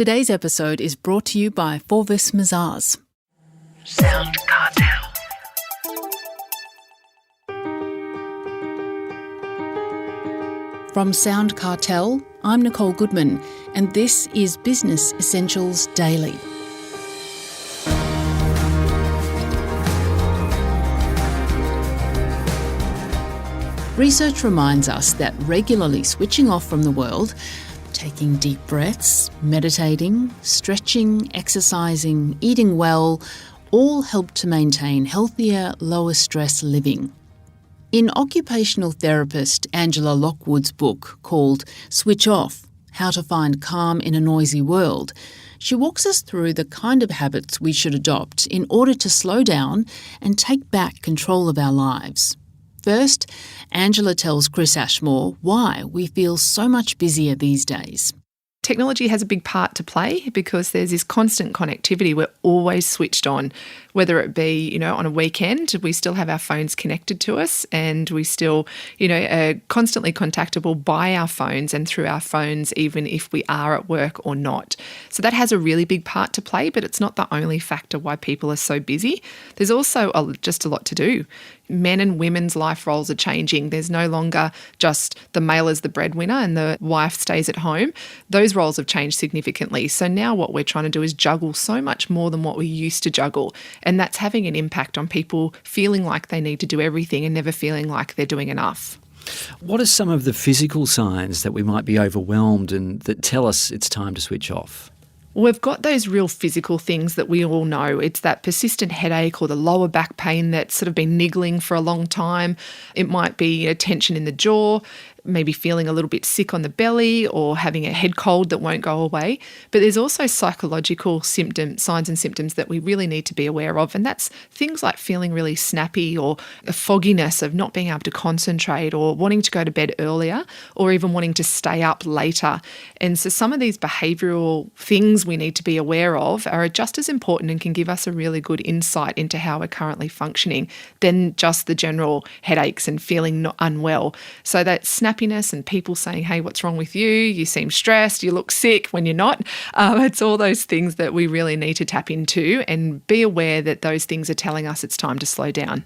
Today's episode is brought to you by Forvis Mazars. SoundCartel. From SoundCartel, I'm Nicole Goodman, and this is Business Essentials Daily. Research reminds us that regularly switching off from the world, taking deep breaths, meditating, stretching, exercising, eating well, all help to maintain healthier, lower stress living. In occupational therapist Angela Lockwood's book called Switch Off: How to Find Calm in a Noisy World, she walks us through the kind of habits we should adopt in order to slow down and take back control of our lives. First, Angela tells Chris Ashmore why we feel so much busier these days. Technology has a big part to play because there's this constant connectivity. We're always switched on, whether it be, on a weekend, we still have our phones connected to us and we still, are constantly contactable by our phones and through our phones, even if we are at work or not. So that has a really big part to play, but it's not the only factor why people are so busy. There's also just a lot to do. Men and women's life roles are changing. There's no longer just the male as the breadwinner and the wife stays at home. Those roles have changed significantly. So now what we're trying to do is juggle so much more than what we used to juggle. And that's having an impact on people feeling like they need to do everything and never feeling like they're doing enough. What are some of the physical signs that we might be overwhelmed and that tell us it's time to switch off? We've got those real physical things that we all know. It's that persistent headache or the lower back pain that's sort of been niggling for a long time. It might be tension in the jaw, maybe feeling a little bit sick on the belly or having a head cold that won't go away. But there's also psychological signs and symptoms that we really need to be aware of. And that's things like feeling really snappy or a fogginess of not being able to concentrate or wanting to go to bed earlier or even wanting to stay up later. And so some of these behavioural things we need to be aware of are just as important and can give us a really good insight into how we're currently functioning than just the general headaches and feeling unwell. So that snappiness and people saying, hey, what's wrong with you? You seem stressed, you look sick when you're not. It's all those things that we really need to tap into and be aware that those things are telling us it's time to slow down.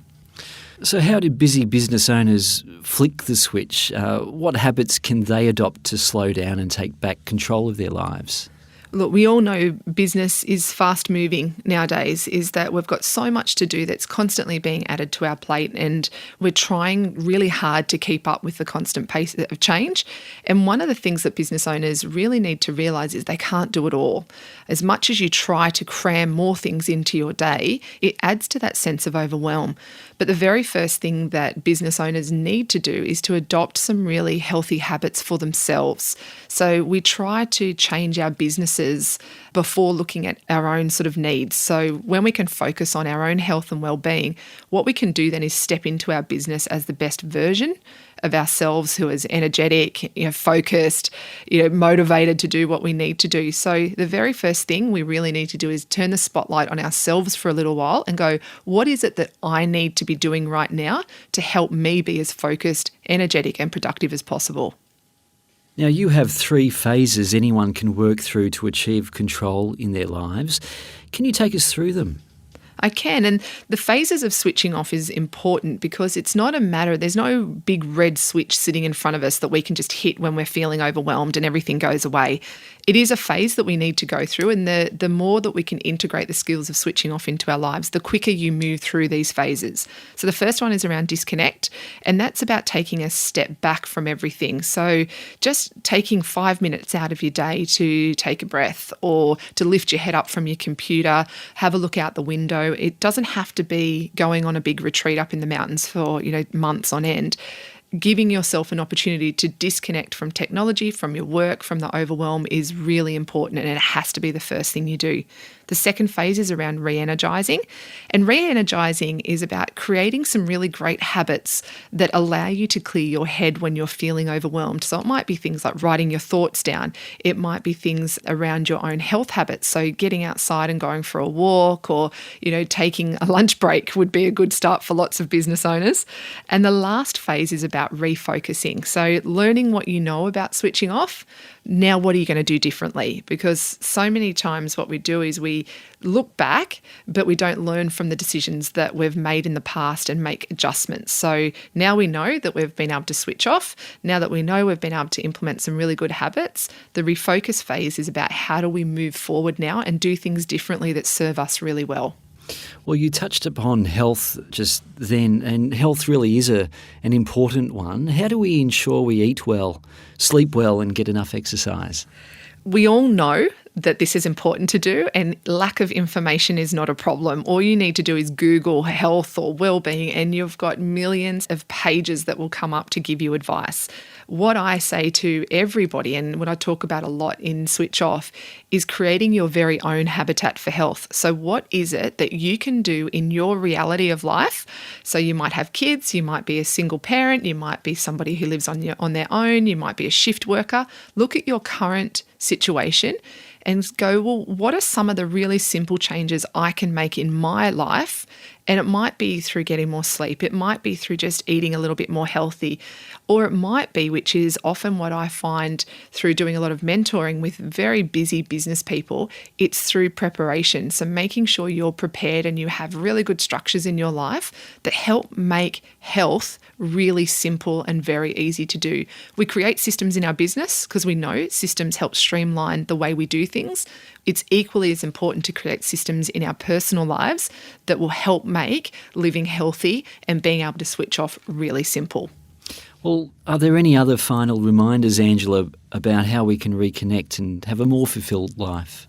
So how do busy business owners flick the switch? What habits can they adopt to slow down and take back control of their lives? Look, we all know business is fast moving nowadays, is that we've got so much to do that's constantly being added to our plate and we're trying really hard to keep up with the constant pace of change. And one of the things that business owners really need to realise is they can't do it all. As much as you try to cram more things into your day, it adds to that sense of overwhelm. But the very first thing that business owners need to do is to adopt some really healthy habits for themselves. So we try to change our businesses before looking at our own sort of needs. So when we can focus on our own health and well-being, what we can do then is step into our business as the best version of ourselves, who is energetic, focused, motivated to do what we need to do. So the very first thing we really need to do is turn the spotlight on ourselves for a little while and go, what is it that I need to be doing right now to help me be as focused, energetic and productive as possible? Now, you have 3 phases anyone can work through to achieve control in their lives. Can you take us through them? I can. And the phases of switching off is important because it's not a matter, there's no big red switch sitting in front of us that we can just hit when we're feeling overwhelmed and everything goes away. It is a phase that we need to go through, and the more that we can integrate the skills of switching off into our lives, the quicker you move through these phases. So the first one is around disconnect, and that's about taking a step back from everything. So just taking 5 minutes out of your day to take a breath or to lift your head up from your computer, have a look out the window. It doesn't have to be going on a big retreat up in the mountains for, months on end. Giving yourself an opportunity to disconnect from technology, from your work, from the overwhelm is really important, and it has to be the first thing you do. The second phase is around re-energizing, and re-energizing is about creating some really great habits that allow you to clear your head when you're feeling overwhelmed. So it might be things like writing your thoughts down. It might be things around your own health habits. So getting outside and going for a walk or, taking a lunch break would be a good start for lots of business owners. And the last phase is about about refocusing. So learning what you know about switching off, now what are you going to do differently? Because so many times what we do is we look back, but we don't learn from the decisions that we've made in the past and make adjustments. So now we know that we've been able to switch off. Now that we know we've been able to implement some really good habits, the refocus phase is about how do we move forward now and do things differently that serve us really well. Well, you touched upon health just then, and health really is an important one. How do we ensure we eat well, sleep well, and get enough exercise? We all know that this is important to do, and lack of information is not a problem. All you need to do is Google health or well-being, and you've got millions of pages that will come up to give you advice. What I say to everybody, and what I talk about a lot in Switch Off, is creating your very own habitat for health. So what is it that you can do in your reality of life? So you might have kids, you might be a single parent, you might be somebody who lives on their own, you might be a shift worker. Look at your current situation and go, well, what are some of the really simple changes I can make in my life? And it might be through getting more sleep. It might be through just eating a little bit more healthy. Or it might be, which is often what I find through doing a lot of mentoring with very busy business people, it's through preparation. So making sure you're prepared and you have really good structures in your life that help make health really simple and very easy to do. We create systems in our business because we know systems help streamline the way we do things. It's equally as important to create systems in our personal lives that will help make living healthy and being able to switch off really simple. Well, are there any other final reminders, Angela, about how we can reconnect and have a more fulfilled life?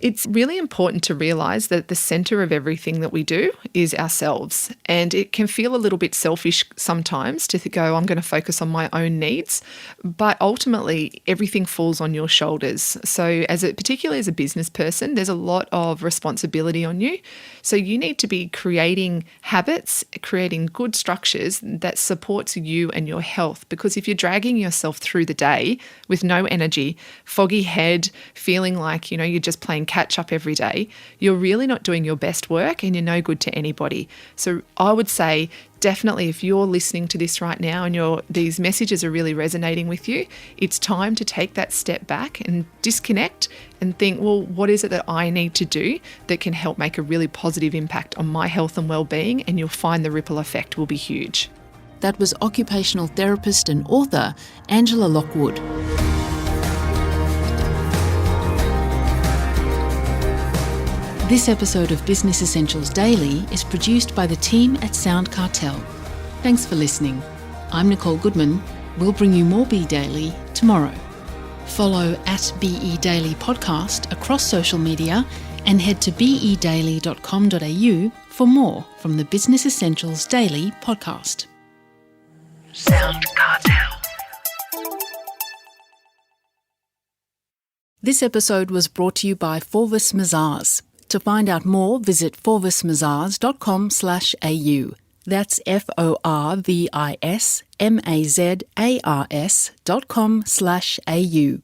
It's really important to realise that the centre of everything that we do is ourselves. And it can feel a little bit selfish sometimes to go, I'm going to focus on my own needs. But ultimately, everything falls on your shoulders. So particularly as a business person, there's a lot of responsibility on you. So you need to be creating habits, creating good structures that supports you and your health. Because if you're dragging yourself through the day with no energy, foggy head, feeling like, you're just playing catch up every day, you're really not doing your best work and you're no good to anybody. So I would say definitely if you're listening to this right now and these messages are really resonating with you, it's time to take that step back and disconnect and think, well, what is it that I need to do that can help make a really positive impact on my health and well-being? And you'll find the ripple effect will be huge. That was occupational therapist and author Angela Lockwood. This episode of Business Essentials Daily is produced by the team at SoundCartel. Thanks for listening. I'm Nicole Goodman. We'll bring you more Be Daily tomorrow. Follow @BE Daily Podcast across social media and head to bedaily.com.au for more from the Business Essentials Daily podcast. SoundCartel. This episode was brought to you by Forvis Mazars. To find out more, visit forvismazars.com/au. That's FORVISMAZARS.com/au.